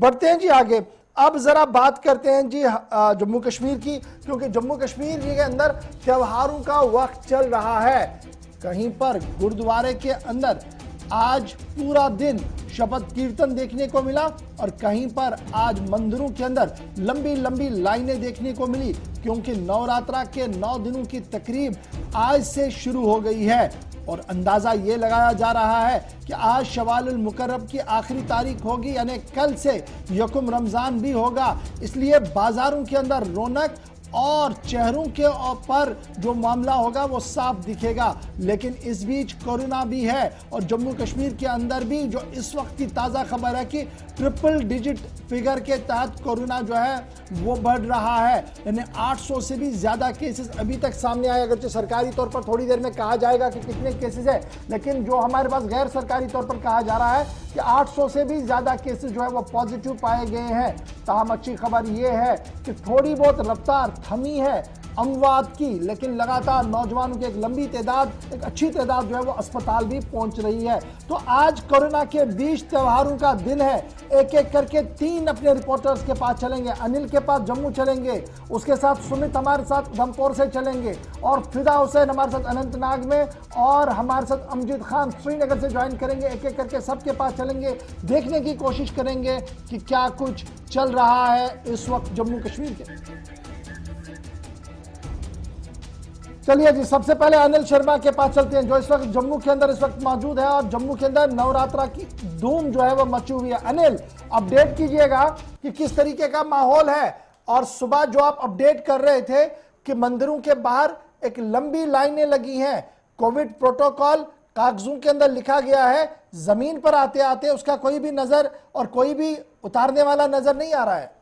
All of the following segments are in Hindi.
बढ़ते हैं जी आगे। अब जरा बात करते हैं जी जम्मू कश्मीर की, क्योंकि जम्मू कश्मीर के अंदर त्योहारों का वक्त चल रहा है। कहीं पर गुरुद्वारे के अंदर आज पूरा दिन शपथ कीर्तन देखने को मिला और कहीं पर आज मंदिरों के अंदर लंबी लंबी लाइनें देखने को मिली, क्योंकि नवरात्रा के 9 दिनों की तकरीब आज से शुरू हो गई है और अंदाजा ये लगाया जा रहा है कि आज शवालुल मुकर्रम की आखिरी तारीख होगी, यानी कल से यकुम रमजान भी होगा। इसलिए बाजारों के अंदर रौनक और चेहरों के पर जो मामला होगा वो साफ दिखेगा। लेकिन इस बीच कोरोना भी है और जम्मू कश्मीर के अंदर भी जो इस वक्त की ताज़ा खबर है कि ट्रिपल डिजिट फिगर के तहत कोरोना जो है वो बढ़ रहा है, यानी 800 से भी ज़्यादा केसेस अभी तक सामने आए। अगरचे सरकारी तौर पर थोड़ी देर में कहा जाएगा कि कितने केसेस है, लेकिन जो हमारे पास गैर सरकारी तौर पर कहा जा रहा है कि 800 से भी ज़्यादा केसेस जो है वो पॉजिटिव पाए गए हैं। ताहम अच्छी खबर ये है कि थोड़ी बहुत रफ्तार थमी है अमवात की, लेकिन लगातार नौजवानों की एक लंबी तादाद, एक अच्छी तादाद जो है वो अस्पताल भी पहुंच रही है। तो आज कोरोना के बीच त्योहारों का दिन है। एक एक करके 3 अपने रिपोर्टर्स के पास चलेंगे। अनिल के पास जम्मू चलेंगे, उसके साथ सुमित हमारे साथ उधमपुर से चलेंगे और फिदा हुसैन हमारे साथ अनंतनाग में और हमारे साथ अमजद खान श्रीनगर से ज्वाइन करेंगे। एक एक करके सबके पास चलेंगे, देखने की कोशिश करेंगे कि क्या कुछ चल रहा है इस वक्त जम्मू कश्मीर के। चलिए जी, सबसे पहले अनिल शर्मा के पास चलते हैं जो इस वक्त जम्मू के अंदर इस वक्त मौजूद है और जम्मू के अंदर नवरात्रा की धूम जो है वो मची हुई है। अनिल, अपडेट कीजिएगा कि किस तरीके का माहौल है। और सुबह जो आप अपडेट कर रहे थे कि मंदिरों के बाहर एक लंबी लाइनें लगी हैं, कोविड प्रोटोकॉल कागजों के अंदर लिखा गया है, जमीन पर आते आते उसका कोई भी नजर और कोई भी उतारने वाला नजर नहीं आ रहा है।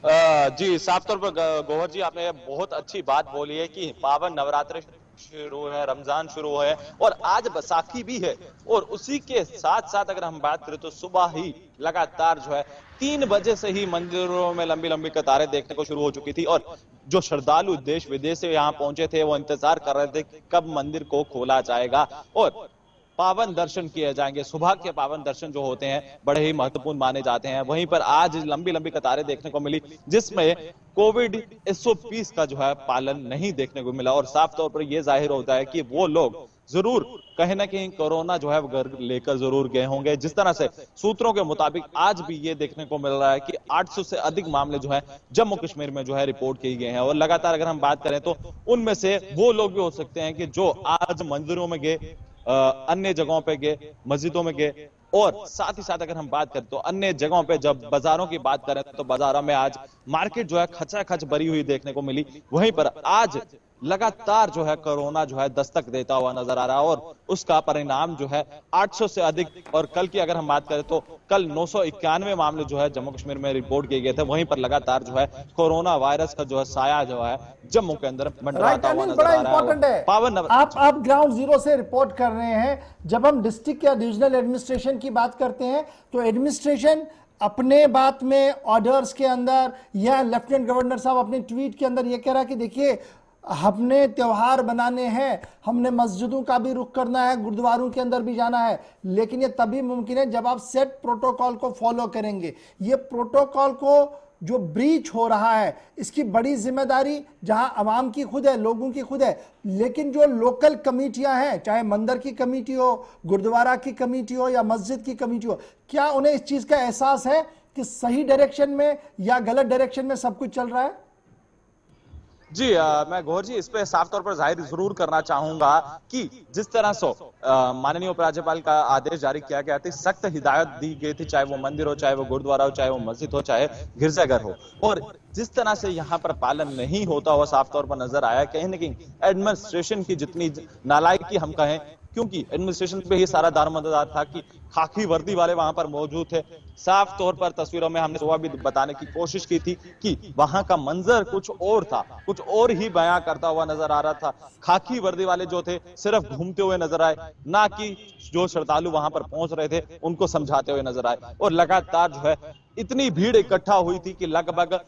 जी, साफ तौर पर गौहर जी आपने बहुत अच्छी बात बोली है कि पावन नवरात्र शुरू है, रमजान शुरू है और आज बैसाखी भी है। और उसी के साथ साथ अगर हम बात करें तो सुबह ही लगातार जो है 3 बजे से ही मंदिरों में लंबी लंबी कतारें देखने को शुरू हो चुकी थी और जो श्रद्धालु देश विदेश से यहाँ पहुंचे थे वो इंतजार कर रहे थे कब मंदिर को खोला जाएगा और पावन दर्शन किए जाएंगे। सुबह के पावन दर्शन जो होते हैं बड़े ही महत्वपूर्ण माने जाते हैं। वहीं पर आज लंबी लंबी कतारें देखने को मिली जिसमें कोविड SOPs का जो है पालन नहीं देखने को मिला और साफ तौर पर यह जाहिर होता है कि वो लोग जरूर कहीं ना कहीं कोरोना जो है वो घर लेकर जरूर गए होंगे। जिस तरह से सूत्रों के मुताबिक आज भी ये देखने को मिल रहा है कि 800 से अधिक मामले जो है जम्मू कश्मीर में जो है रिपोर्ट किए गए हैं और लगातार अगर हम बात करें तो उनमें से वो लोग भी हो सकते हैं कि जो आज मंदिरों में गए, अन्य जगहों पे गए, मस्जिदों में गए और साथ ही साथ अगर हम बात करें तो अन्य जगहों पे जब बाजारों की बात करें तो बाजारों में आज मार्केट जो है खचाखच भरी हुई देखने को मिली। वहीं पर आज लगातार जो है कोरोना जो है दस्तक देता हुआ नजर आ रहा है और उसका परिणाम जो है 800 से अधिक और कल की अगर हम बात करें तो कल 991 मामले जो है जम्मू कश्मीर में रिपोर्ट किए गए थे। वहीं पर लगातार जो है कोरोना वायरस का जो है साया जो है जम्मू के अंदर मंडराता हुआ नजर आ रहा है। पावन आप ग्राउंड जीरो से रिपोर्ट कर रहे हैं। जब हम डिस्ट्रिक्ट या डिविजनल एडमिनिस्ट्रेशन की बात करते हैं तो एडमिनिस्ट्रेशन अपने बात में ऑर्डर्स के अंदर या लेफ्टिनेंट गवर्नर साहब अपने ट्वीट के अंदर ये कह रहा है कि देखिए हमने त्योहार बनाने हैं, हमने मस्जिदों का भी रुख करना है, गुरुद्वारों के अंदर भी जाना है, लेकिन ये तभी मुमकिन है जब आप सेट प्रोटोकॉल को फॉलो करेंगे। ये प्रोटोकॉल को जो ब्रीच हो रहा है इसकी बड़ी जिम्मेदारी जहां अवाम की खुद है, लोगों की खुद है, लेकिन जो लोकल कमेटियां हैं, चाहे मंदिर की कमेटी हो, गुरुद्वारा की कमेटी हो या मस्जिद की कमेटी हो, क्या उन्हें इस चीज का एहसास है कि सही डायरेक्शन में या गलत डायरेक्शन में सब कुछ चल रहा है? जी, मैं गौर जी इस पे साफ तौर पर जाहिर जरूर करना चाहूंगा कि जिस तरह से माननीय उपराज्यपाल का आदेश जारी किया गया था, सख्त हिदायत दी गई थी, चाहे वो मंदिर हो, चाहे वो गुरुद्वारा हो, चाहे वो मस्जिद हो, चाहे गिरजाघर हो, और जिस तरह से यहाँ पर पालन नहीं होता हुआ साफ तौर पर नजर आया। कहीं ना कहीं एडमिनिस्ट्रेशन की जितनी नालायकी हम कहें, क्योंकि एडमिनिस्ट्रेशन पे ही सारा दारोमदार था कि खाकी वर्दी वाले वहां पर मौजूद थे। साफ तौर पर तस्वीरों में हमने सुबह भी बताने की कोशिश की थी कि वहां का मंजर कुछ और था, कुछ और ही बयां करता हुआ नजर आ रहा था। खाकी वर्दी वाले जो थे सिर्फ घूमते हुए नजर आए, ना कि जो श्रद्धालु वहां पर पहुंच रहे थे उनको समझाते हुए नजर आए। और लगातार जो है इतनी भीड़ इकट्ठा हुई थी कि लगभग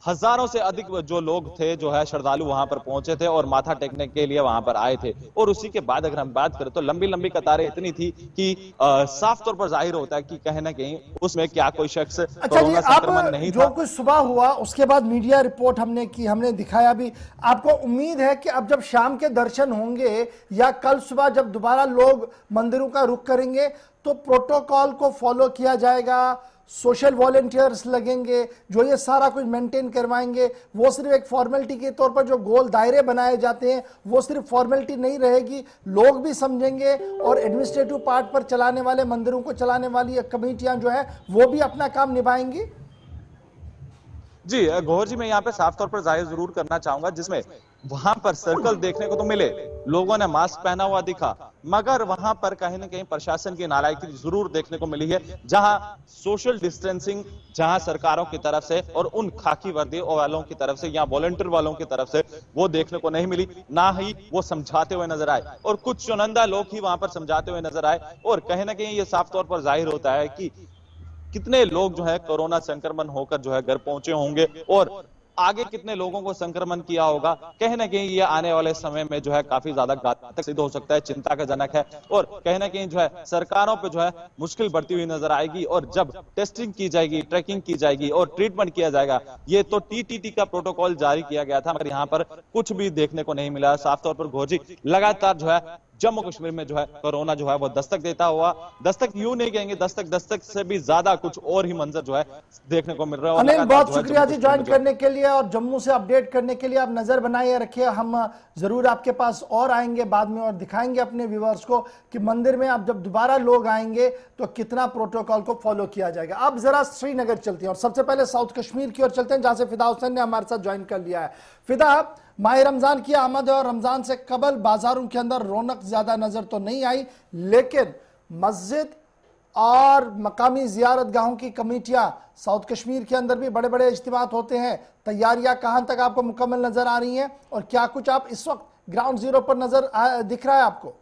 हजारों से अधिक जो लोग थे जो है श्रद्धालु वहां पर पहुंचे थे और माथा टेकने के लिए वहां पर आए थे। और उसी के बाद अगर हम बात करें तो लंबी लंबी कतारें इतनी थी कि साफ तौर पर जाहिर होता है कि कहीं ना कहीं उसमें क्या कोई शख्स अच्छा जी, कोरोना अब संक्रमण नहीं जो था। कुछ सुबह हुआ उसके बाद मीडिया रिपोर्ट हमने की, हमने दिखाया भी। आपको उम्मीद है कि अब जब शाम के दर्शन होंगे या कल सुबह जब दोबारा लोग मंदिरों का रुख करेंगे तो प्रोटोकॉल को फॉलो किया जाएगा, सोशल वॉलेंटियर्स लगेंगे जो ये सारा कुछ मेंटेन करवाएंगे? वो सिर्फ एक फॉर्मेलिटी के तौर पर जो गोल दायरे बनाए जाते हैं वो सिर्फ फॉर्मेलिटी नहीं रहेगी, लोग भी समझेंगे और एडमिनिस्ट्रेटिव पार्ट पर चलाने वाले, मंदिरों को चलाने वाली कमेटियां जो है वो भी अपना काम निभाएंगी? जी गौहर जी, मैं यहाँ पे साफ तौर पर जाहिर जरूर करना चाहूंगा, जिसमें वहां पर सर्कल देखने को तो मिले, लोगों ने मास्क पहना हुआ दिखा, मगर वहां पर कहीं ना कहीं प्रशासन की नालायकी जरूर देखने को मिली है। जहां सोशल डिस्टेंसिंग जहां सरकारों की तरफ से और उन खाकी वर्दी वालों की तरफ से या वॉलंटियर वालों की तरफ से वो देखने को नहीं मिली, ना ही वो समझाते हुए नजर आए, और कुछ चुनिंदा लोग ही वहां पर समझाते हुए नजर आए। और कहीं ना कहीं ये साफ तौर पर जाहिर होता है कि कितने लोग जो है कोरोना संक्रमण होकर जो है घर पहुंचे होंगे और आगे कितने लोगों को संक्रमण किया होगा। कहीं ना कहीं ये आने वाले समय में जो है काफी ज्यादा घातक सिद्ध हो सकता है, चिंता का जनक है। और कहीं ना कहीं जो है सरकारों पे जो है मुश्किल बढ़ती हुई नजर आएगी। और जब टेस्टिंग की जाएगी, ट्रैकिंग की जाएगी और ट्रीटमेंट किया जाएगा, ये तो टीटीटी का प्रोटोकॉल जारी किया गया था, मगर यहाँ पर कुछ भी देखने को नहीं मिला। साफ तौर पर घोजी लगातार जो है जम्मू कश्मीर में जो है कोरोना जो है वो दस्तक देता हुआ, दस्तक यूं नहीं कहेंगे, दस्तक से भी ज्यादा कुछ और ही मंजर जो है देखने को मिल रहा है। अनिल, बहुत शुक्रिया जी ज्वाइन करने के लिए और जम्मू से अपडेट करने के लिए। आप नजर बनाए रखिए, हम जरूर आपके पास और आएंगे बाद में और दिखाएंगे अपने व्यूअर्स को कि मंदिर में अब जब दोबारा लोग आएंगे तो कितना प्रोटोकॉल को फॉलो किया जाएगा। अब जरा श्रीनगर चलते हैं और सबसे पहले साउथ कश्मीर की ओर चलते हैं, जहां से फिदा हुसैन ने हमारे साथ ज्वाइन कर लिया है। फिदा, माह रमजान की आमद है और रमजान से कबल बाजारों के अंदर रौनक ज्यादा नजर तो नहीं आई, लेकिन मस्जिद और मकामी जियारत गाहों की कमेटियां, साउथ कश्मीर के अंदर भी बड़े बड़े इज्तिमात होते हैं। तैयारियां कहां तक आपको मुकम्मल नजर आ रही हैं और क्या कुछ आप इस वक्त ग्राउंड जीरो पर नजर दिख रहा है आपको?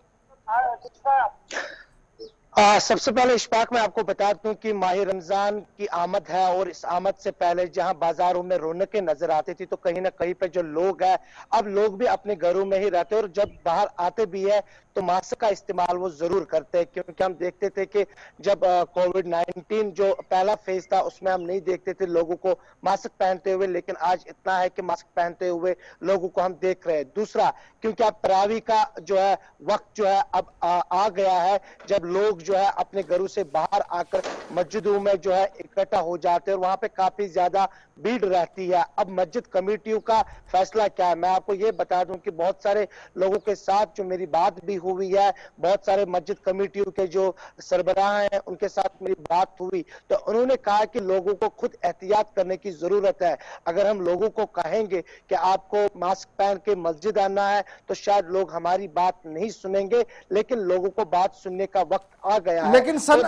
सबसे पहले इशफाक मैं आपको बता दूं कि माह रमजान की आमद है और इस आमद से पहले जहां बाजारों में रौनकें नजर आती थी तो कहीं ना कहीं पे जो लोग हैं अब लोग भी अपने घरों में ही रहते हैं और जब बाहर आते भी है तो मास्क का इस्तेमाल वो जरूर करते हैं, क्योंकि हम देखते थे कि जब कोविड-19 जो पहला फेज था उसमें हम नहीं देखते थे लोगों को मास्क पहनते हुए, लेकिन आज इतना है कि मास्क पहनते हुए लोगों को हम देख रहे हैं। दूसरा, क्योंकि अब तरावी का जो है वक्त जो है अब आ गया है, जब लोग जो है अपने घरों से बाहर आकर मस्जिदों में जो है इकट्ठा हो जाते हैं और वहां पे काफी ज्यादा भीड़ रहती है। अब मस्जिद कमेटियों का फैसला क्या है, मैं आपको ये बता दूं कि बहुत सारे लोगों के साथ जो मेरी बात भी हुई है, बहुत सारे मस्जिद कमेटियों के जो सरबराह हैं उनके साथ मेरी बात हुई, तो उन्होंने कहा कि लोगों को खुद एहतियात करने की जरूरत है। अगर हम लोगों को कहेंगे कि आपको मास्क पहन के मस्जिद आना है तो शायद लोग हमारी बात नहीं सुनेंगे, लेकिन लोगों को बात सुनने का वक्त आ गया है। लेकिन सर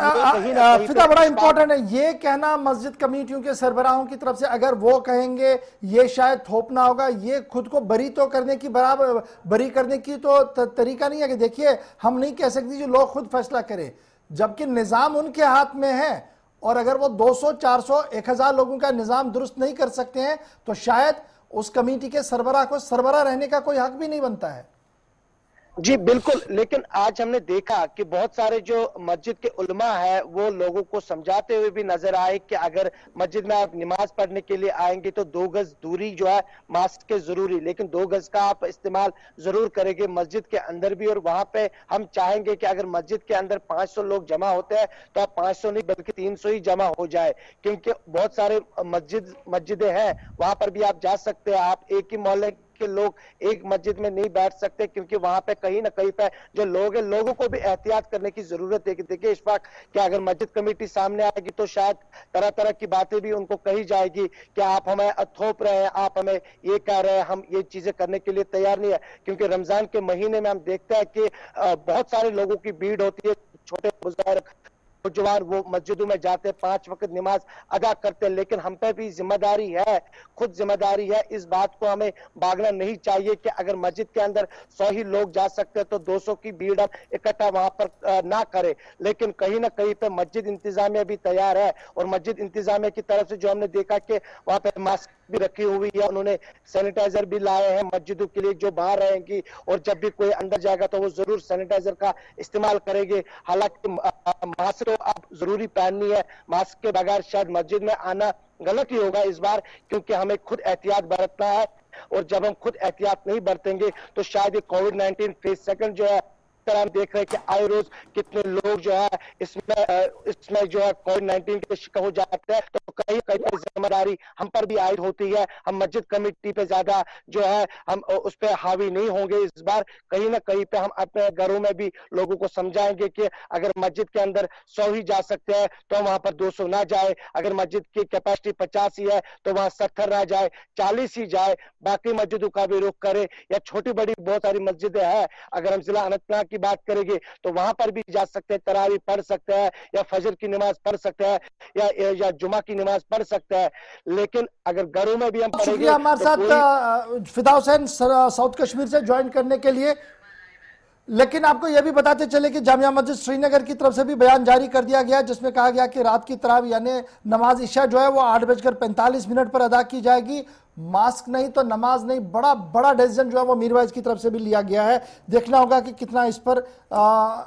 फिदा, बड़ा इंपॉर्टेंट है ये कहना मस्जिद कमेटियों के सरबराहों की तरफ से, अगर वो कहेंगे ये शायद थोपना होगा, ये खुद को बरी तो करने की बरी करने की तो तरीका नहीं है कि देखिए हम नहीं कह सकते जो लोग खुद फैसला करें, जबकि निजाम उनके हाथ में है और अगर वो 200, 400, 1000 लोगों का निजाम दुरुस्त नहीं कर सकते हैं तो शायद उस कमेटी के सरबराह को सरबराह रहने का कोई हक भी नहीं बनता है। जी बिल्कुल, लेकिन आज हमने देखा कि बहुत सारे जो मस्जिद के उलमा है वो लोगों को समझाते हुए भी नजर आए कि अगर मस्जिद में आप नमाज पढ़ने के लिए आएंगे तो 2 गज दूरी जो है मास्क के जरूरी, लेकिन 2 गज का आप इस्तेमाल जरूर करेंगे मस्जिद के अंदर भी। और वहां पे हम चाहेंगे कि अगर मस्जिद के अंदर 500 लोग जमा होते हैं तो आप 500 नहीं बल्कि 300 ही जमा हो जाए, क्योंकि बहुत सारे मस्जिदें हैं वहां पर भी आप जा सकते हैं। आप एक ही मोहल्ले के लोग एक मस्जिद में नहीं बैठ सकते, क्योंकि वहां पे कहीं ना कहीं पे जो लोग हैं लोगों को भी एहतियात करने की जरूरत है। कि देखिए इस वक्त कि अगर मस्जिद कमेटी सामने आएगी तो शायद तरह तरह की बातें भी उनको कही जाएगी कि आप हमें थोप रहे हैं, आप हमें ये कह रहे हैं, हम ये चीजें करने के लिए तैयार नहीं है। क्योंकि रमजान के महीने में हम देखते हैं कि बहुत सारे लोगों की भीड़ होती है, छोटे बुजुर्ग नौजवान वो मस्जिदों में जाते, 5 वक्त नमाज अदा करते, लेकिन हम पे भी जिम्मेदारी है, खुद जिम्मेदारी है। इस बात को हमें भागना नहीं चाहिए कि अगर मस्जिद के अंदर 100 ही लोग जा सकते हैं तो 200 की भीड़ हम इकट्ठा वहां पर ना करें। लेकिन कहीं ना कहीं पे मस्जिद इंतजामिया भी तैयार है, और मस्जिद इंतजामिया की तरफ से जो हमने देखा कि वहां पे मास्क भी रखी हुई है, उन्होंने सैनिटाइजर भी लाए हैं मस्जिदों के लिए जो बाहर रहेंगी, और जब भी कोई अंदर जाएगा तो वो जरूर सैनिटाइजर का इस्तेमाल करेंगे। हालांकि मास्क तो अब जरूरी पहननी है, मास्क के बगैर शायद मस्जिद में आना गलत ही होगा इस बार, क्योंकि हमें खुद एहतियात बरतना है, और जब हम खुद एहतियात नहीं बरतेंगे तो शायद ये कोविड-19 फेज सेकंड जो है, हम देख रहे हैं कि आए रोज कितने लोग जो है इसमें जो है कोविड-19 के शिकार हो जाते हैं। तो कहीं कहीं पर जिम्मेदारी हम पर भी आयद होती है। हम मस्जिद कमेटी पे ज्यादा जो है हम उस पर हावी नहीं होंगे इस बार। कहीं ना कहीं पे हम अपने घरों में भी लोगों को समझाएंगे कि अगर मस्जिद के अंदर 100 ही जा सकते हैं तो वहां पर 200 ना जाए, अगर मस्जिद की कैपेसिटी 50 ही है तो वहां 70 ना जाए, 40 ही जाए, बाकी मस्जिदों का भी रुख करे। या छोटी बड़ी बहुत सारी मस्जिदें हैं, अगर हम जिला अनंतनाग की बात करेंगे तो वहां पर भी जा सकते हैं, तरावी पढ़ सकते हैं, या फजर की नमाज पढ़ सकते हैं, या जुमा की नमाज पढ़ सकते हैं। लेकिन अगर घरों में भी हम पढ़ेंगे। हमारे साथ फिदा हुसैन साउथ कश्मीर से ज्वाइन करने के लिए। लेकिन आपको यह भी बताते चले कि जामिया मस्जिद श्रीनगर की तरफ से भी बयान जारी कर दिया गया, जिसमें कहा गया कि रात की तरावी यानी नमाज इशा जो है वो 8:45 पर अदा की जाएगी। मास्क नहीं तो नमाज नहीं, बड़ा बड़ा डिसीजन जो है वो मीरवाइज की तरफ से भी लिया गया है। देखना होगा कि कितना इस पर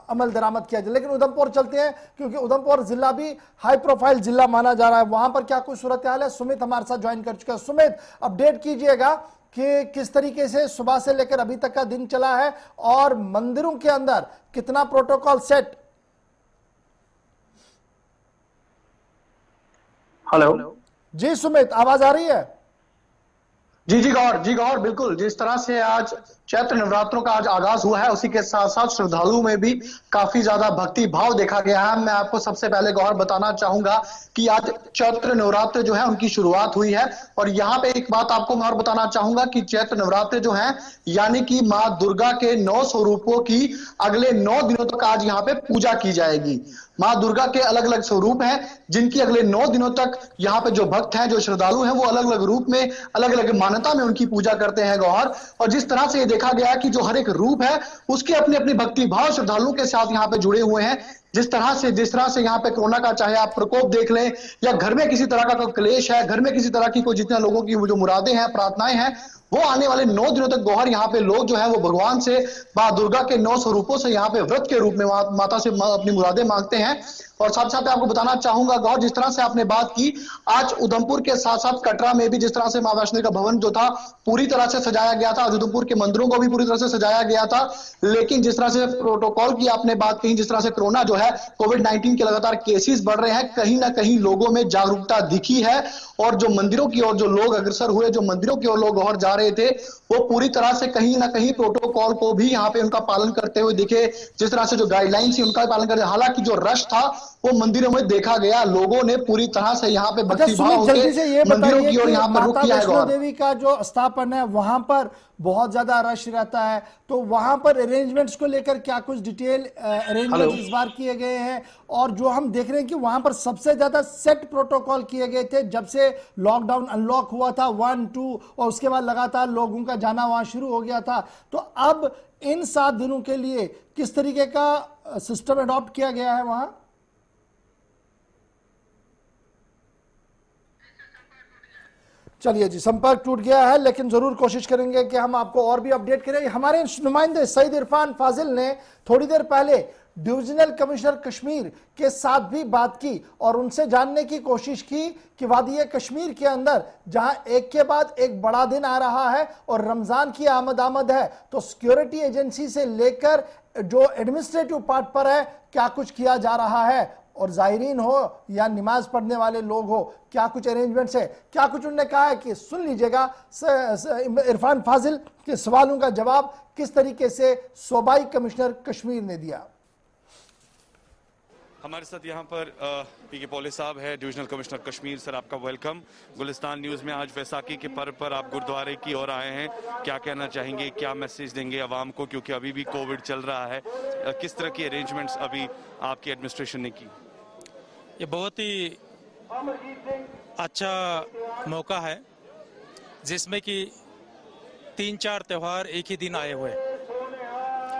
अमल दरामद किया जाए। लेकिन उधमपुर चलते हैं, क्योंकि उधमपुर जिला भी हाई प्रोफाइल जिला माना जा रहा है। वहां पर क्या कुछ सूरत हाल है, सुमित हमारे साथ ज्वाइन कर चुका है। सुमित, अपडेट कीजिएगा कि किस तरीके से सुबह से लेकर अभी तक का दिन चला है, और मंदिरों के अंदर कितना प्रोटोकॉल सेट। हेलो जी सुमित, आवाज आ रही है? जी गौर बिल्कुल। जिस तरह से आज चैत्र नवरात्रों का आज आगाज हुआ है, उसी के साथ साथ श्रद्धालुओं में भी काफी ज्यादा भक्ति भाव देखा गया है। मैं आपको सबसे पहले गौर बताना चाहूंगा कि आज चैत्र नवरात्र जो है उनकी शुरुआत हुई है, और यहाँ पे एक बात आपको मैं और बताना चाहूंगा कि चैत्र नवरात्र जो है यानी कि माँ दुर्गा के 9 स्वरूपों की अगले 9 दिनों तक आज यहाँ पे पूजा की जाएगी। माँ दुर्गा के अलग अलग स्वरूप हैं, जिनकी अगले 9 दिनों तक यहाँ पे जो भक्त हैं, जो श्रद्धालु हैं, वो अलग अलग रूप में, अलग अलग मान्यता में उनकी पूजा करते हैं गौहर। और जिस तरह से ये देखा गया कि जो हर एक रूप है उसके अपनी अपनी भक्ति भाव श्रद्धालुओं के साथ यहाँ पे जुड़े हुए हैं। जिस तरह से यहाँ पे कोरोना का चाहे आप प्रकोप देख लें, या घर में किसी तरह का कोई क्लेश है, घर में किसी तरह की कोई जितने लोगों की वो जो मुरादें हैं, प्रार्थनाएं हैं, वो आने वाले 9 दिनों तक गौहर यहाँ पे लोग जो है वो भगवान से, माँ दुर्गा के 9 स्वरूपों से यहाँ पे व्रत के रूप में माता से अपनी मुरादें मांगते हैं। और साथ साथ आपको बताना चाहूंगा गौर, जिस तरह से आपने बात की, आज उधमपुर के साथ साथ कटरा में भी जिस तरह से मां वैष्णो का भवन जो था पूरी तरह से सजाया गया था, उधमपुर के मंदिरों को भी पूरी तरह से सजाया गया था। लेकिन जिस तरह से प्रोटोकॉल की आपने बात कही, जिस तरह से कोरोना जो है कोविड-19 के लगातार केसेस बढ़ रहे हैं, कहीं ना कहीं लोगों में जागरूकता दिखी है, और जो मंदिरों की ओर जो लोग अग्रसर हुए, जो मंदिरों की ओर लोग और जा रहे थे, वो पूरी तरह से कहीं ना कहीं प्रोटोकॉल को भी यहाँ पे उनका पालन करते हुए दिखे। जिस तरह से जो गाइडलाइंस थी उनका पालन करते, हालांकि जो रश था वो मंदिरों में देखा गया, लोगों ने पूरी तरह से यहाँ पे भक्ति भाव होकर मंदिरों की ओर यहाँ पर रुख किया है। वैष्णो देवी का जो स्थापना है वहां पर बहुत ज्यादा रश रहता है, तो वहां पर अरेंजमेंट्स को लेकर क्या कुछ डिटेल अरेंजमेंट इस बार किए गए हैं? और जो हम देख रहे हैं कि वहां पर सबसे ज्यादा सेट प्रोटोकॉल किए गए थे जब से लॉकडाउन अनलॉक हुआ था 1, 2, और उसके बाद लगातार लोगों का जाना वहां शुरू हो गया था। तो अब इन 7 दिनों के लिए किस तरीके का सिस्टम अडॉप्ट किया गया है वहां? चलिए जी, संपर्क टूट गया है, लेकिन जरूर कोशिश करेंगे कि हम आपको और भी अपडेट करें। हमारे नुमाइंदे सईद इरफान फाजिल ने थोड़ी देर पहले डिविजनल कमिश्नर कश्मीर के साथ भी बात की और उनसे जानने की कोशिश की कि वादी कश्मीर के अंदर जहां एक के बाद एक बड़ा दिन आ रहा है और रमजान की आमद है, तो सिक्योरिटी एजेंसी से लेकर जो एडमिनिस्ट्रेटिव पार्ट पर है क्या कुछ किया जा रहा है, और जायरीन हो या नमाज पढ़ने वाले लोग हो क्या कुछ अरेंजमेंट्स है, क्या कुछ उन्होंने कहा है कि सुन लीजिएगा। इरफान फाजिल के सवालों का जवाब किस तरीके से सूबाई कमिश्नर कश्मीर ने दिया। हमारे साथ यहाँ पर पीके पॉले साहब है, डिविजनल कमिश्नर कश्मीर। सर, आपका वेलकम। गुलिस्तान न्यूज़ में आज वैसाखी के पर्व पर आप गुरुद्वारे की ओर आए हैं, क्या कहना चाहेंगे, क्या मैसेज देंगे आवाम को, क्योंकि अभी भी कोविड चल रहा है? किस तरह की अरेंजमेंट्स अभी आपकी एडमिनिस्ट्रेशन ने की? ये बहुत ही अच्छा मौका है जिसमें कि 3-4 त्यौहार एक ही दिन आए हुए।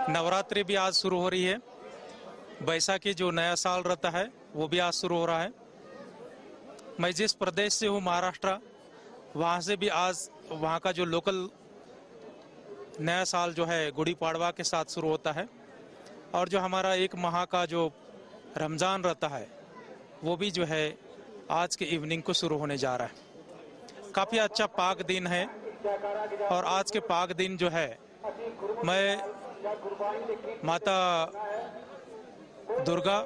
नवरात्रि भी आज शुरू हो रही है, बैसाखी जो नया साल रहता है वो भी आज शुरू हो रहा है। मैं जिस प्रदेश से हूँ महाराष्ट्र, वहाँ से भी आज वहाँ का जो लोकल नया साल जो है गुड़ी पाड़वा के साथ शुरू होता है, और जो हमारा एक माह का जो रमज़ान रहता है वो भी जो है आज के इवनिंग को शुरू होने जा रहा है। काफ़ी अच्छा पाक दिन है, और आज के पाक दिन जो है मैं माता दुर्गा,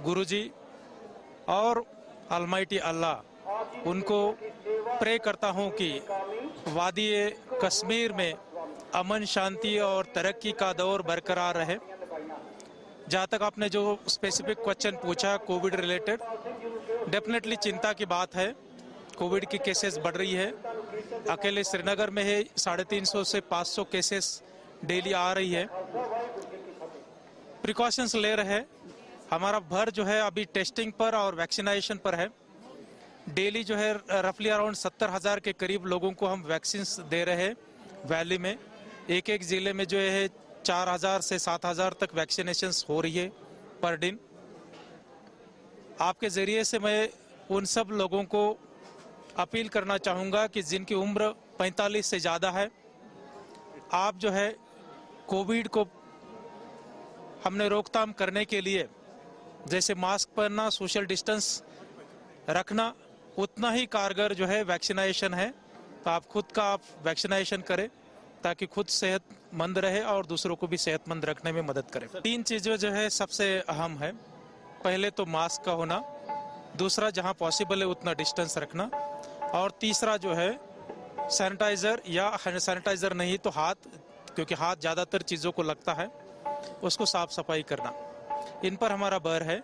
गुरुजी और अलमाइटी अल्लाह उनको प्रे करता हूं कि वादी कश्मीर में अमन, शांति और तरक्की का दौर बरकरार रहे। जहाँ तक आपने जो स्पेसिफिक क्वेश्चन पूछा कोविड रिलेटेड, डेफिनेटली चिंता की बात है। कोविड की केसेस बढ़ रही है। अकेले श्रीनगर में है 350 से 500 केसेस डेली आ रही है। प्रिकॉशंस ले रहे हैं। हमारा भर जो है अभी टेस्टिंग पर और वैक्सीनेशन पर है। डेली जो है रफली अराउंड 70,000 के करीब लोगों को हम वैक्सीन दे रहे हैं वैली में। एक एक जिले में जो है 4,000 से 7,000 तक वैक्सीनेशन हो रही है पर दिन। आपके जरिए से मैं उन सब लोगों को अपील करना चाहूँगा कि जिनकी उम्र 45 से ज़्यादा है, आप जो है कोविड को हमने रोकथाम करने के लिए जैसे मास्क पहनना, सोशल डिस्टेंस रखना, उतना ही कारगर जो है वैक्सीनेशन है। तो आप खुद का आप वैक्सीनेशन करें ताकि खुद सेहतमंद रहे और दूसरों को भी सेहतमंद रखने में मदद करें। 3 चीज़ें जो है सबसे अहम है। पहले तो मास्क का होना, दूसरा जहां पॉसिबल है उतना डिस्टेंस रखना, और तीसरा जो है सैनिटाइज़र, या सैनिटाइज़र नहीं तो हाथ, क्योंकि हाथ ज़्यादातर चीज़ों को लगता है, उसको साफ सफाई करना। इन पर हमारा बर है।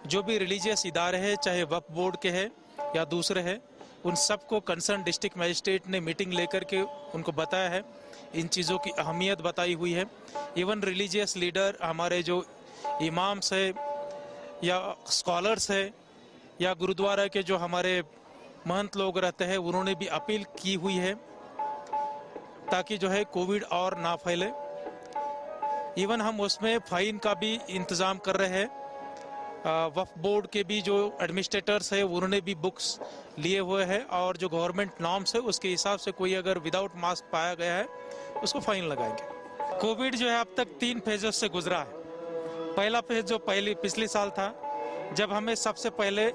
जो भी रिलीजियस इदारे हैं, चाहे वक्फ बोर्ड के हैं या दूसरे हैं, उन सबको कंसर्न डिस्ट्रिक्ट मजिस्ट्रेट ने मीटिंग लेकर के उनको बताया है, इन चीज़ों की अहमियत बताई हुई है। इवन रिलीजियस लीडर, हमारे जो इमाम्स है या स्कॉलर्स है या गुरुद्वारा के जो हमारे महंत लोग रहते हैं, उन्होंने भी अपील की हुई है ताकि जो है कोविड और ना फैले। इवन हम उसमें फाइन का भी इंतज़ाम कर रहे हैं। वक्फ बोर्ड के भी जो एडमिनिस्ट्रेटर्स है उन्होंने भी बुक्स लिए हुए हैं, और जो गवर्नमेंट नॉर्म्स है उसके हिसाब से कोई अगर विदाउट मास्क पाया गया है उसको फाइन लगाएंगे। कोविड जो है अब तक 3 फेजेस से गुजरा है। पहला फेज जो पिछले साल था, जब हमें सबसे पहले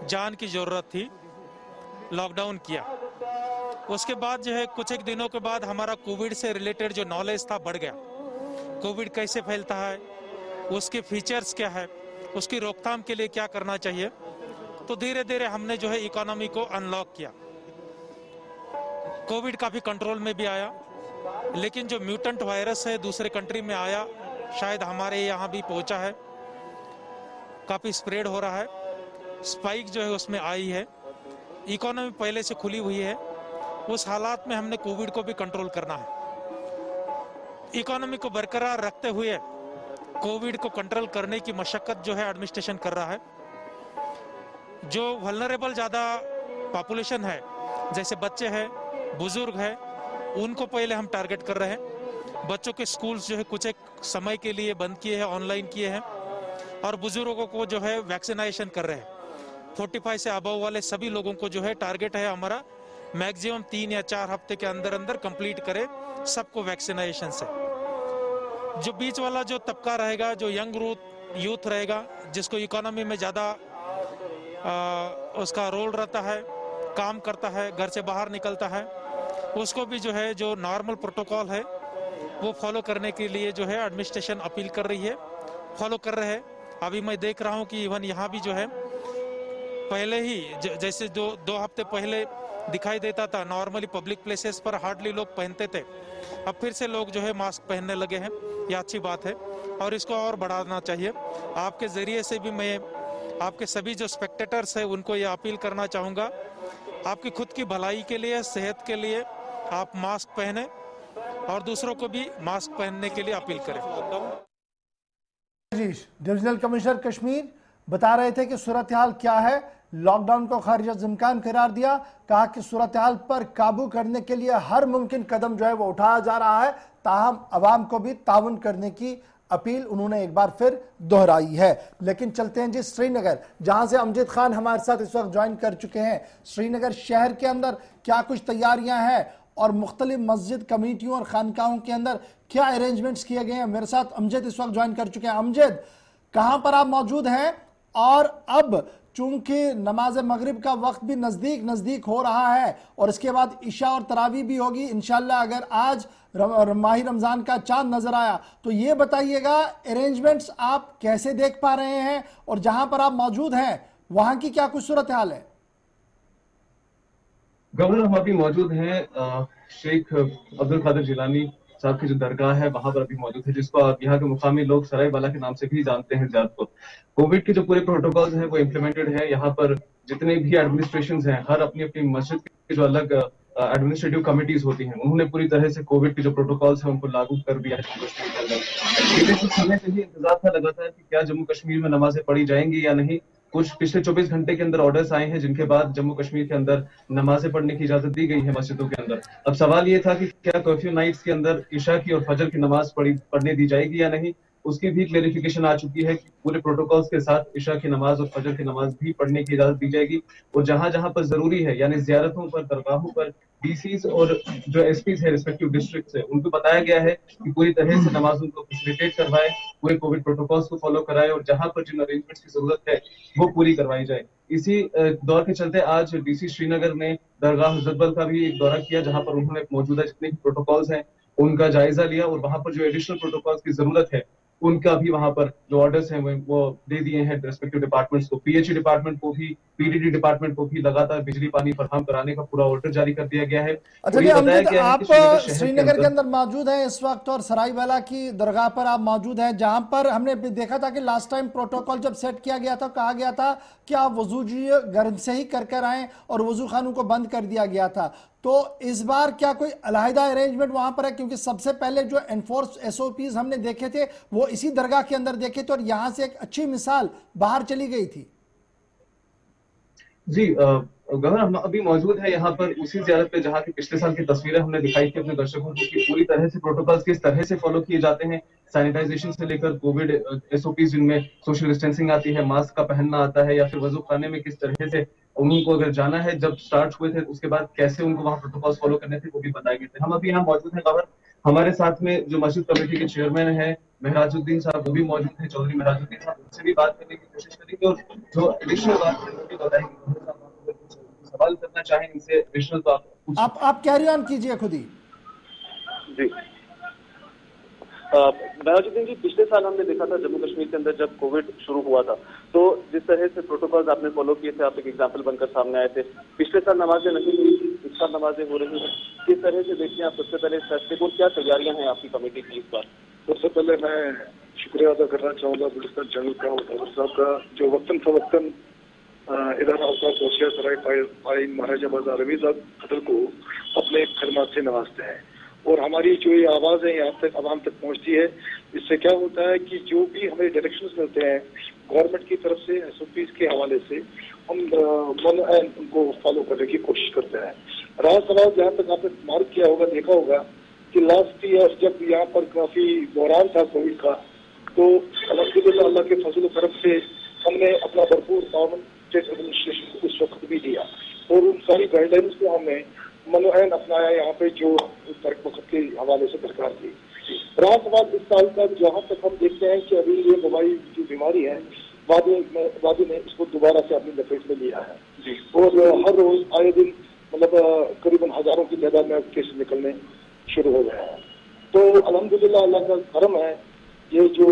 जान की जरूरत थी, लॉकडाउन किया। उसके बाद जो है कुछ एक दिनों के बाद हमारा कोविड से रिलेटेड जो नॉलेज था बढ़ गया। कोविड कैसे फैलता है, उसके फीचर्स क्या है, उसकी रोकथाम के लिए क्या करना चाहिए। तो धीरे धीरे हमने जो है इकोनॉमी को अनलॉक किया। कोविड काफी कंट्रोल में भी आया, लेकिन जो म्यूटेंट वायरस है दूसरे कंट्री में आया, शायद हमारे यहाँ भी पहुंचा है, काफी स्प्रेड हो रहा है, स्पाइक जो है उसमें आई है। इकोनॉमी पहले से खुली हुई है, उस हालात में हमने कोविड को भी कंट्रोल करना है। इकोनॉमी को बरकरार रखते हुए कोविड को कंट्रोल करने की मशक्कत जो है एडमिनिस्ट्रेशन कर रहा है। जो वल्नरेबल ज़्यादा पॉपुलेशन है, जैसे बच्चे हैं, बुजुर्ग हैं, उनको पहले हम टारगेट कर रहे हैं। बच्चों के स्कूल्स जो है कुछ एक समय के लिए बंद किए हैं, ऑनलाइन किए हैं, और बुजुर्गों को जो है वैक्सीनेशन कर रहे हैं। 45 से अबव वाले सभी लोगों को जो है टारगेट है हमारा, मैक्सिमम 3 या 4 हफ्ते के अंदर अंदर कंप्लीट करे सबको वैक्सीनेशन से। जो बीच वाला जो तबका रहेगा, जो यंग यूथ रहेगा, जिसको इकोनॉमी में ज़्यादा उसका रोल रहता है, काम करता है, घर से बाहर निकलता है, उसको भी जो है जो नॉर्मल प्रोटोकॉल है वो फॉलो करने के लिए जो है एडमिनिस्ट्रेशन अपील कर रही है, फॉलो कर रहे हैं। अभी मैं देख रहा हूँ कि इवन यहाँ भी जो है पहले ही जैसे जो 2 हफ्ते पहले दिखाई देता था, नॉर्मली पब्लिक प्लेसेस पर हार्डली लोग पहनते थे, अब फिर से लोग जो है मास्क पहनने लगे हैं। ये अच्छी बात है और इसको और बढ़ाना चाहिए। आपके ज़रिए से भी मैं आपके सभी जो स्पेक्टेटर्स हैं उनको ये अपील करना चाहूँगा, आपकी खुद की भलाई के लिए, सेहत के लिए आप मास्क पहने और दूसरों को भी मास्क पहनने के लिए अपील करें। डिविजनल कमिश्नर कश्मीर बता रहे थे कि सूरत हाल क्या है। लॉकडाउन को खारिज इम्कान करार दिया, कहा कि सूरत हाल पर काबू करने के लिए हर मुमकिन कदम जो है वो उठाया जा रहा है, ताहम अवाम को भी ताउन करने की अपील उन्होंने एक बार फिर दोहराई है। लेकिन चलते हैं जी श्रीनगर, जहां से अमजद खान हमारे साथ इस वक्त ज्वाइन कर चुके हैं। श्रीनगर शहर के अंदर क्या कुछ तैयारियां हैं और मुख्तलिफ मस्जिद कमेटियों और खानकाहों के अंदर क्या अरेंजमेंट्स किए गए हैं? मेरे साथ अमजद इस वक्त ज्वाइन कर चुके हैं। अमजद, कहां पर आप मौजूद हैं? और अब चूंकि नमाज मगरिब का वक्त भी नजदीक हो रहा है और इसके बाद इशा और तरावी भी होगी इंशाल्लाह, अगर आज माही रमजान का चांद नजर आया तो ये बताइएगा अरेंजमेंट्स आप कैसे देख पा रहे हैं और जहां पर आप मौजूद हैं वहां की क्या कुछ सूरत हाल है? गवर्नर, हम अभी मौजूद हैं शेख अब्दुल कादिर जिलानी साहब की जो दरगाह है वहां पर अभी मौजूद है, जिसको यहाँ के मुकामी लोग सराय वाला के नाम से भी जानते हैं ज्यादातर। कोविड के जो पूरे प्रोटोकॉल्स हैं वो इम्प्लीमेंटेड है। यहाँ पर जितने भी एडमिनिस्ट्रेशन हैं, हर अपनी अपनी मस्जिद की जो अलग एडमिनिस्ट्रेटिव कमिटीज होती हैं, उन्होंने पूरी तरह से कोविड के जो प्रोटोकॉल्स हैं उनको लागू कर दिया है जम्मू कश्मीर के अंदर। कुछ समय से ही इंतजार था लगातार कि क्या जम्मू कश्मीर में नमाजें पढ़ी जाएंगी या नहीं। कुछ पिछले 24 घंटे के अंदर ऑर्डर्स आए हैं, जिनके बाद जम्मू कश्मीर के अंदर नमाजें पढ़ने की इजाजत दी गई है मस्जिदों के अंदर। अब सवाल ये था कि क्या कर्फ्यू नाइट्स के अंदर इशा की और फजर की नमाज पढ़ने दी जाएगी या नहीं। उसकी भी क्लेरिफिकेशन आ चुकी है कि पूरे प्रोटोकॉल्स के साथ इशा की नमाज और फजर की नमाज भी पढ़ने की इजाजत दी जाएगी। और जहां जहां पर जरूरी है, यानी जियारतों पर, दरगाहों पर, डीसीज और जो एसपीज है रिस्पेक्टिव डिस्ट्रिक्ट से, उनको बताया गया है कि पूरी तरह से नमाजों को फैसिलिटेट करवाए, पूरे कोविड प्रोटोकॉल्स को फॉलो कराए और जहां पर जिन अरेंजमेंट्स की जरूरत है वो पूरी करवाई जाए। इसी दौर के चलते आज डीसी श्रीनगर ने दरगाह हजरतबल का भी एक दौरा किया, जहां पर उन्होंने मौजूदा जितने भी प्रोटोकॉल्स हैं उनका जायजा लिया और वहां पर जो एडिशनल प्रोटोकॉल्स की जरूरत है उनका भी वहां पर जो ऑर्डर्स हैं वो दे दिए हैं रेस्पेक्टिव डिपार्टमेंट्स को। पीएचई डिपार्टमेंट को भी, पीडीडी डिपार्टमेंट को भी लगातार बिजली पानी फराहम कराने का पूरा ऑर्डर जारी कर दिया गया है। अच्छा जी अमजद, आप श्रीनगर के अंदर मौजूद हैं इस वक्त और सरायवाला की दरगाह पर आप मौजूद हैं, जहां पर हमने देखा था कि लास्ट टाइम प्रोटोकॉल जब सेट किया गया था कहा गया था कि आप वजू घर से ही कर आए और वजू खानों को बंद कर दिया गया था। तो इस बार क्या कोई अलहदा अरेंजमेंट वहां पर है? क्योंकि सबसे पहले जो एनफोर्स एसओपीज हमने देखे थे वो इसी दरगाह के अंदर देखे थे और यहां से एक अच्छी मिसाल बाहर चली गई थी। जी गवर्नर, हम अभी मौजूद है यहाँ पर उसी ज़ियारत पे जहाँ की पिछले साल की तस्वीरें हमने दिखाई थी अपने दर्शकों को कि पूरी तरह से प्रोटोकॉल्स किस तरह से फॉलो किए जाते हैं। सैनिटाइजेशन से लेकर कोविड एसओपीज जिनमें सोशल डिस्टेंसिंग आती है, मास्क का पहनना आता है, या फिर वजू खाने में किस तरह से उनको अगर जाना है, जब स्टार्ट हुए थे उसके बाद कैसे उनको वहाँ प्रोटोकॉल्स फॉलो करने थे वो भी बताए गए थे। हम अभी यहाँ मौजूद है गवर्नर, हमारे साथ में जो मस्जिद कमेटी के चेयरमैन है महराजुद्दीन साहब वो भी मौजूद है, चौधरी महराजुद्दीन साहब, उनसे भी बात करने की कोशिश करेंगे और जो एडिशनल बात है वो भी बताएंगे। सवाल करना चाहें इनसे एडिशनल तो आप कैरी ऑन कीजिए खुद ही। जी महराजुद्दीन जी, पिछले साल हमने देखा था जम्मू कश्मीर के अंदर जब कोविड शुरू हुआ था तो जिस तरह से प्रोटोकॉल्स आपने फॉलो किए थे, आप एक एग्जाम्पल बनकर सामने आए थे। पिछले साल नमाजें नहीं हुई थी, इस साल नमाजें हो रही हैं। किस तरह से देखते हैं आप सबसे पहले इस फैसले को, क्या तैयारियां हैं आपकी कमेटी की इस बार? सबसे पहले मैं शुक्रिया अदा करना चाहूँगा पुलिस जनरल साहब का, जो वक्तन फवक्तन इदारा अवकाश होशियार सराय पाइन महाराजा बाजार रवी साहब कदर को अपने खदमात से नवाजते हैं और हमारी जो ये आवाज़ है यहाँ तक आवाम तक पहुँचती है। इससे क्या होता है कि जो भी हमें डायरेक्शंस मिलते हैं गवर्नमेंट की तरफ से एसओपीज के हवाले से, हम उनको फॉलो करने की कोशिश करते हैं। रहा सवाल जहाँ तक आपने मार्क किया होगा, देखा होगा कि लास्ट ईयर जब यहाँ पर काफी बहरान था कोविड का, तो अल्हम्दुलिल्लाह अल्लाह के फजल करम से हमने अपना भरपूर ताउन स्टेट एडमिनिस्ट्रेशन को उस वक्त भी दिया और उन सारी गाइडलाइंस को हमने मनोहन अपनाया यहाँ पे जो वक्त के हवाले से सरकार की। रहा सवाल इस साल का, जहाँ तक हम देखते हैं कि अभी ये वबाई जो बीमारी है वादी ने इसको दोबारा से अपनी लपेट में लिया है और हर रोज आए दिन मतलब करीबन हजारों की तादाद में केस निकलने शुरू हो गए हैं। तो अल्हम्दुलिल्लाह अल्लाह का करम है, ये जो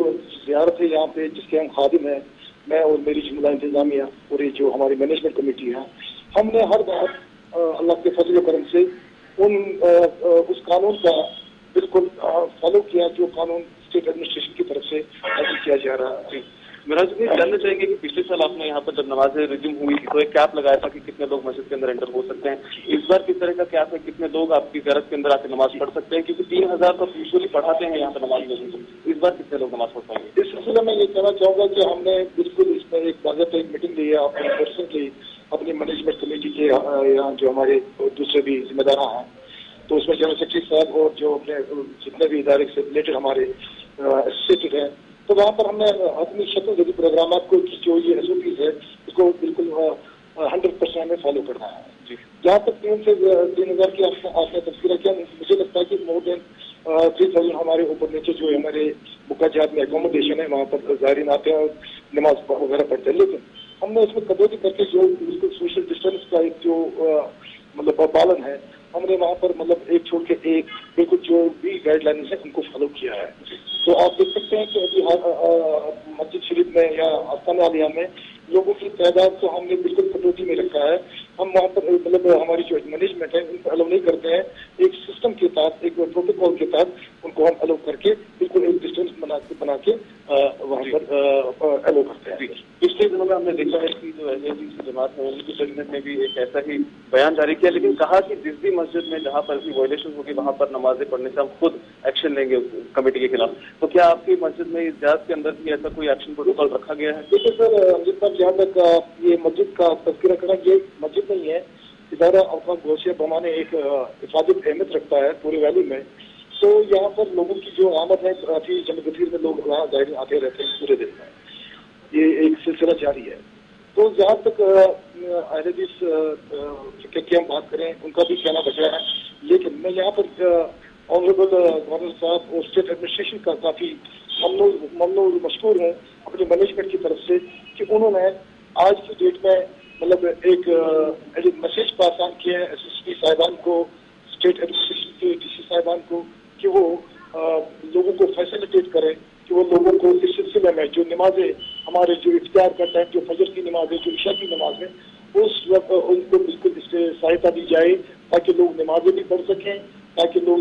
ज़ियारत है यहाँ पे जिसके हम खादिम हैं, मैं और मेरी जुमला इंतजामिया और ये जो हमारी मैनेजमेंट कमेटी है, हमने हर बार अल्लाह के फजल करम से उस कानून का बिल्कुल फॉलो किया जो कानून स्टेट एडमिनिस्ट्रेशन की तरफ से लागू किया जा रहा है। मेराज जी जानना चाहेंगे कि पिछले साल आपने यहाँ पर जब नमाजें रिज्यूम हुई थी तो एक कैप लगाया था कि कितने लोग मस्जिद के अंदर एंटर हो सकते हैं। इस बार किस तरह का कैप है, कितने लोग आपकी गरज के अंदर आकर नमाज पढ़ सकते हैं? क्योंकि 3000 तो यूजुअली पढ़ाते हैं यहाँ पर नमाज में, इस बार कितने लोग नमाज पढ़ पाएंगे? इस सिलसिले में ये कहना चाहूंगा कि हमने बिल्कुल इस पर एक बाकायदा एक मीटिंग ली है अपनी पर्सनली अपनी मैनेजमेंट कमेटी के यहाँ जो हमारे दूसरे भी जिम्मेदार हैं, तो उसमें जनरल सेक्रेटरी साहब और जो अपने जितने भी इदारे से रिलेटेड हमारे एसोसिएटेड हैं, तो वहाँ पर हमने अपनी शक्ल जदीद प्रोग्राम को की जो ये SOPs है उसको बिल्कुल 100% में फॉलो करना है। जहाँ तक 3,000 की आपने तस्वीर किया, मुझे लगता है कि मोर देन 3,000 हमारे ऊपर नीचे जो हमारे मुकाजात में एकोमोडेशन है वहाँ पर ज़ायरीन आते हैं और नमाज वगैरह पढ़ते हैं, लेकिन हमने उसमें कटौती करके जो बिल्कुल सोशल डिस्टेंस का एक जो मतलब पालन है हमने वहाँ पर मतलब एक छोड़ के एक बिल्कुल जो भी गाइडलाइंस है उनको फॉलो किया है। तो आप देख सकते हैं कि अभी मस्जिद शरीफ में या आस्थाना आलिया में लोगों की तादाद को हमने बिल्कुल कटौती में रखा है। हम वहाँ पर मतलब हमारी जो मैनेजमेंट है उनको अलाउ नहीं करते हैं, एक सिस्टम के तहत एक प्रोटोकॉल के तहत उनको हम अलाउ करके बिल्कुल एक डिस्टेंस बना के वहाँ पर अलाउ करते हैं। पिछले दिनों में हमने देखा है कि जो एलजेपी की जमात है उनकी प्रेसिडेंट ने भी एक ऐसा ही बयान जारी किया, लेकिन कहा कि जिस भी मस्जिद में जहाँ पर भी वायलेशन होगी वहाँ पर नमाजें पढ़ने से हम खुद एक्शन लेंगे कमेटी के खिलाफ। तो क्या आपकी मस्जिद में इस जांच के अंदर भी ऐसा कोई एक्शन प्रोटोकॉल रखा गया है? देखिए सर, अमजद साहब जहाँ तक ये मस्जिद का तस्करा करना, ये मस्जिद नहीं है, इदारा अवकाफ गौसिया बमा ने एक हिफाजत अहमियत रखता है पूरे वैली में। तो यहाँ पर लोगों की जो आमद है काफी जमगतीर में लोग वहाँ जाहिर आते रहते हैं पूरे दिन में, ये एक सिलसिला जारी है। तो जहाँ तक अहलदीस की हम बात करें उनका भी कहना बचा है, लेकिन मैं यहाँ पर ऑनरेबल गवर्नर साहब और स्टेट एडमिनिस्ट्रेशन का काफी ममनून मशकूर हूँ अपनी मैनेजमेंट की तरफ से कि उन्होंने आज की डेट में मतलब एक मैसेज पास ऑन किया है SSP साहिबान को, स्टेट एडमिनिस्ट्रेशन के DC साहिबान को कि वो लोगों को फैसिलिटेट करें कि वो लोगों को इस सिलसिले में जो नमाजें हमारे जो इफ्तार का टाइम जो फजर की नमाज है जो ईशा की नमाज है उस वक्त उनको बिल्कुल इससे सहायता दी जाए ताकि लोग नमाजें भी पढ़ सकें, ताकि लोग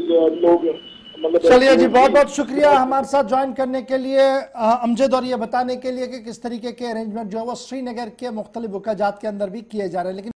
मतलब। चलिए जी, बहुत बहुत शुक्रिया हमारे साथ ज्वाइन करने के लिए अमजद, और ये बताने के लिए कि किस तरीके के अरेंजमेंट जो है वो श्रीनगर के मुख्तलिफ वकाजात के अंदर भी किए जा रहे हैं। लेकिन